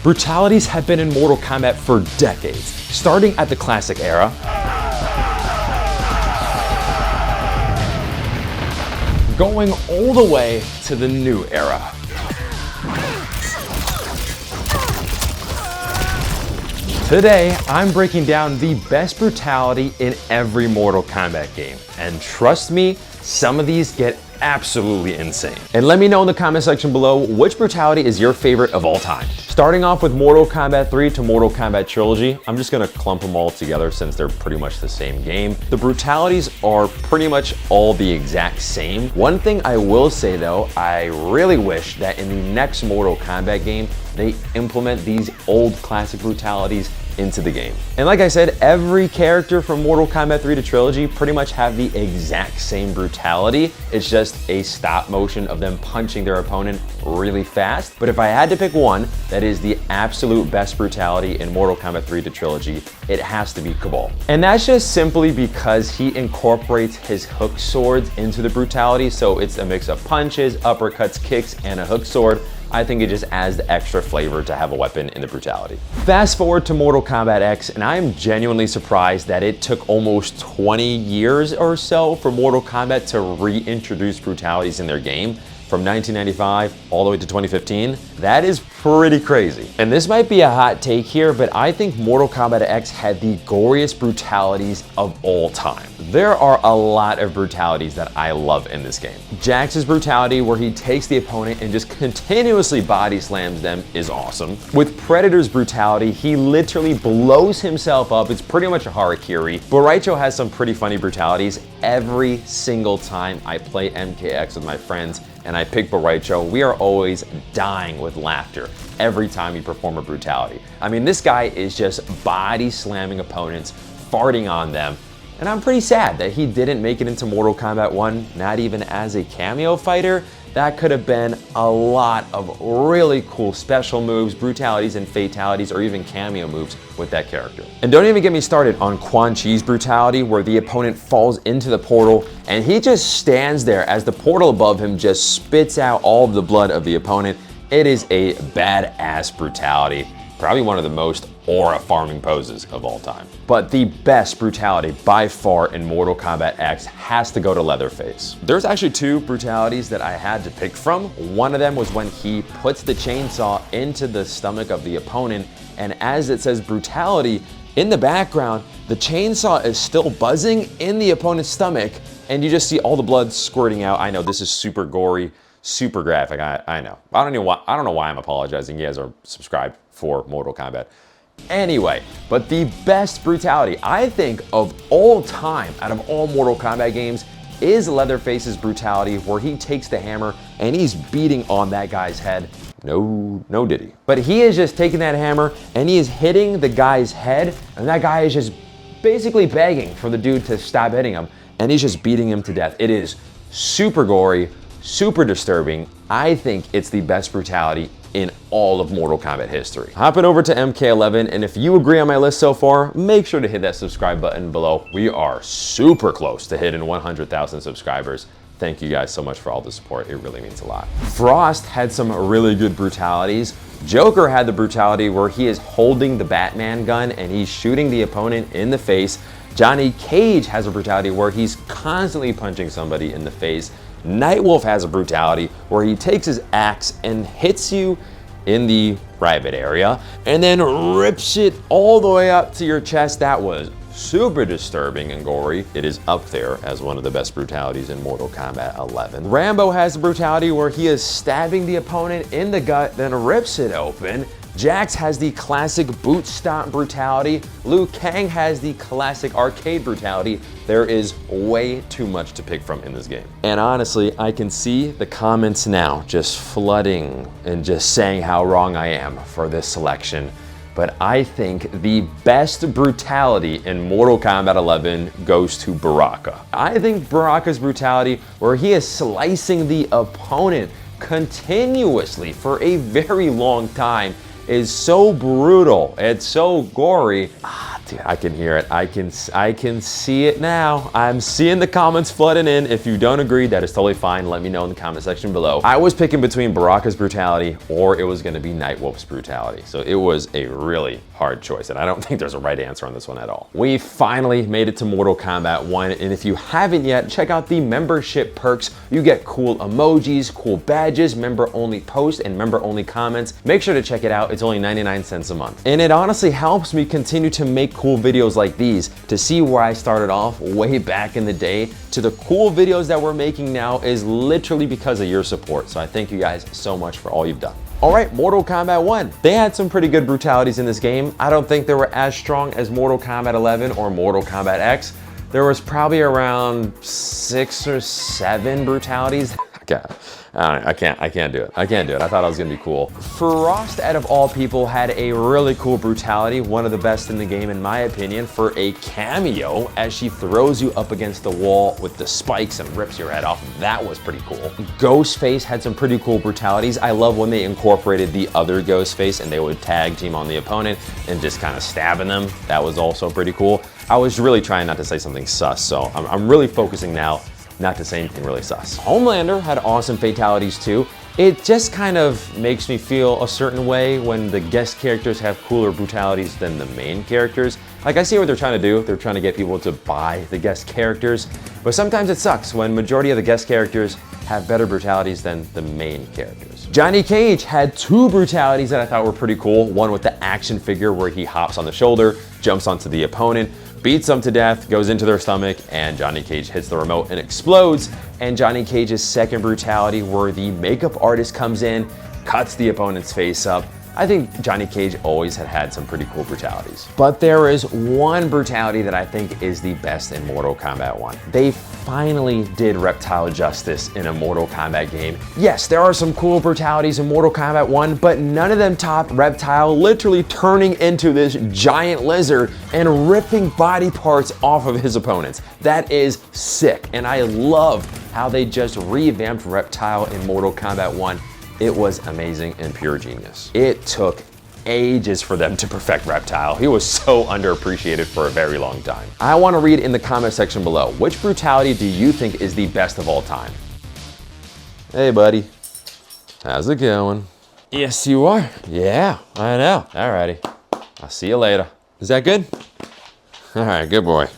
Brutalities have been in Mortal Kombat for decades, starting at the classic era, going all the way to the new era. Today, I'm breaking down the best brutality in every Mortal Kombat game. And trust me, some of these get absolutely insane. And let me know in the comment section below which brutality is your favorite of all time. Starting off with Mortal Kombat 3 to Mortal Kombat Trilogy, I'm just gonna clump them all together since they're pretty much the same game. The brutalities are pretty much all the exact same. One thing I will say though, I really wish that in the next Mortal Kombat game, they implement these old classic brutalities into the game. And like I said, every character from Mortal Kombat 3 to Trilogy pretty much have the exact same brutality. It's just a stop motion of them punching their opponent really fast. But if I had to pick one that is the absolute best brutality in Mortal Kombat 3 to Trilogy, it has to be Kabal. And that's just simply because he incorporates his hook swords into the brutality. So it's a mix of punches, uppercuts, kicks, and a hook sword. I think it just adds the extra flavor to have a weapon in the brutality. Fast forward to Mortal Kombat X, and I am genuinely surprised that it took almost 20 years or so for Mortal Kombat to reintroduce brutalities in their game. From 1995 all the way to 2015, that is pretty crazy. And this might be a hot take here, but I think Mortal Kombat X had the goriest brutalities of all time. There are a lot of brutalities that I love in this game. Jax's brutality, where he takes the opponent and just continuously body slams them, is awesome. With Predator's brutality, he literally blows himself up. It's pretty much a harakiri. Boraicho has some pretty funny brutalities. Every single time I play MKX with my friends and I pick Boraicho, we are always dying with laughter every time we perform a brutality. I mean, this guy is just body slamming opponents, farting on them, and I'm pretty sad that he didn't make it into Mortal Kombat 1, not even as a cameo fighter. That could have been a lot of really cool special moves, brutalities, and fatalities, or even cameo moves with that character. And don't even get me started on Quan Chi's brutality, where the opponent falls into the portal and he just stands there as the portal above him just spits out all of the blood of the opponent. It is a badass brutality. Probably one of the most aura farming poses of all time. But the best brutality by far in Mortal Kombat X has to go to Leatherface. There's actually two brutalities that I had to pick from. One of them was when he puts the chainsaw into the stomach of the opponent, and as it says brutality, in the background, the chainsaw is still buzzing in the opponent's stomach, and you just see all the blood squirting out. I know this is super gory, super graphic, I know. I don't know why I'm apologizing. You guys are subscribed for Mortal Kombat. Anyway, but the best brutality, I think, of all time out of all Mortal Kombat games is Leatherface's brutality, where he takes the hammer and he's beating on that guy's head. No diddy. But he is just taking that hammer and he is hitting the guy's head, and that guy is just basically begging for the dude to stop hitting him, and he's just beating him to death. It is super gory, super disturbing. I think it's the best brutality in all of Mortal Kombat history. Hopping over to MK11, and if you agree on my list so far, make sure to hit that subscribe button below. We are super close to hitting 100,000 subscribers. Thank you guys so much for all the support. It really means a lot. Frost had some really good brutalities. Joker had the brutality where he is holding the Batman gun and he's shooting the opponent in the face. Johnny Cage has a brutality where he's constantly punching somebody in the face. Nightwolf has a brutality where he takes his axe and hits you in the private area and then rips it all the way up to your chest. That was super disturbing and gory. It is up there as one of the best brutalities in Mortal Kombat 11. Rambo has a brutality where he is stabbing the opponent in the gut, then rips it open. Jax has the classic boot stomp brutality. Liu Kang has the classic arcade brutality. There is way too much to pick from in this game. And honestly, I can see the comments now just flooding and just saying how wrong I am for this selection. But I think the best brutality in Mortal Kombat 11 goes to Baraka. I think Baraka's brutality, where he is slicing the opponent continuously for a very long time, is so brutal. It's so gory. Dude, I can hear it. I can see it now. I'm seeing the comments flooding in. If you don't agree, that is totally fine. Let me know in the comment section below. I was picking between Baraka's brutality or it was gonna be Nightwolf's brutality. So it was a really hard choice, and I don't think there's a right answer on this one at all. We finally made it to Mortal Kombat 1, and if you haven't yet, check out the membership perks. You get cool emojis, cool badges, member-only posts, and member-only comments. Make sure to check it out. It's only 99 cents a month. And it honestly helps me continue to make cool videos like these. To see where I started off way back in the day to the cool videos that we're making now is literally because of your support. So I thank you guys so much for all you've done. All right, Mortal Kombat 1. They had some pretty good brutalities in this game. I don't think they were as strong as Mortal Kombat 11 or Mortal Kombat X. There was probably around 6 or 7 brutalities. I can't do it. I thought it was gonna be cool. Frost, out of all people, had a really cool brutality, one of the best in the game in my opinion, for a cameo as she throws you up against the wall with the spikes and rips your head off. That was pretty cool. Ghostface had some pretty cool brutalities. I love when they incorporated the other Ghostface and they would tag team on the opponent and just kind of stabbing them. That was also pretty cool. I was really trying not to say something sus, so I'm really focusing now not to say anything really sus. Homelander had awesome fatalities too. It just kind of makes me feel a certain way when the guest characters have cooler brutalities than the main characters. Like, I see what they're trying to do. They're trying to get people to buy the guest characters, but sometimes it sucks when majority of the guest characters have better brutalities than the main characters. Johnny Cage had 2 brutalities that I thought were pretty cool. One with the action figure where he hops on the shoulder, jumps onto the opponent, beats them to death, goes into their stomach, and Johnny Cage hits the remote and explodes. And Johnny Cage's second brutality where the makeup artist comes in, cuts the opponent's face up. I think Johnny Cage always had some pretty cool brutalities. But there is one brutality that I think is the best in Mortal Kombat 1. They finally did Reptile justice in a Mortal Kombat game. Yes, there are some cool brutalities in Mortal Kombat 1, but none of them top Reptile literally turning into this giant lizard and ripping body parts off of his opponents. That is sick, and I love how they just revamped Reptile in Mortal Kombat 1. It was amazing and pure genius. It took ages for them to perfect Reptile. He was so underappreciated for a very long time. I want to read in the comment section below, which brutality do you think is the best of all time? Hey buddy, how's it going? Yes you are. Yeah, I know. Alrighty, I'll see you later. Is that good? All right, good boy.